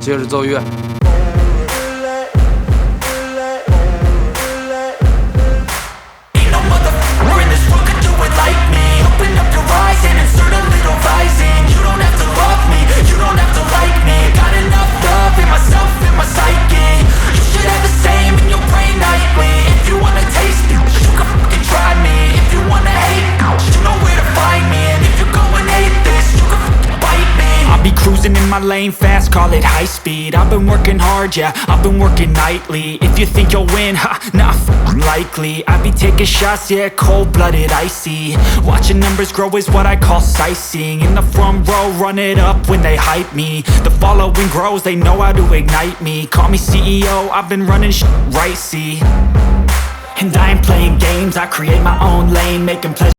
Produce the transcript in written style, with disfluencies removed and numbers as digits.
接着奏乐。Cruising in my lane fast, call it high speed. I've been working hard, yeah, I've been working nightly. If you think you'll win, ha, not likely. I be taking shots, yeah, cold-blooded, icy. Watching numbers grow is what I call sightseeing. In the front row, run it up when they hype me. The following grows, they know how to ignite me. Call me CEO, I've been running right, see. And I ain't playing games, I create my own lane, making pleasure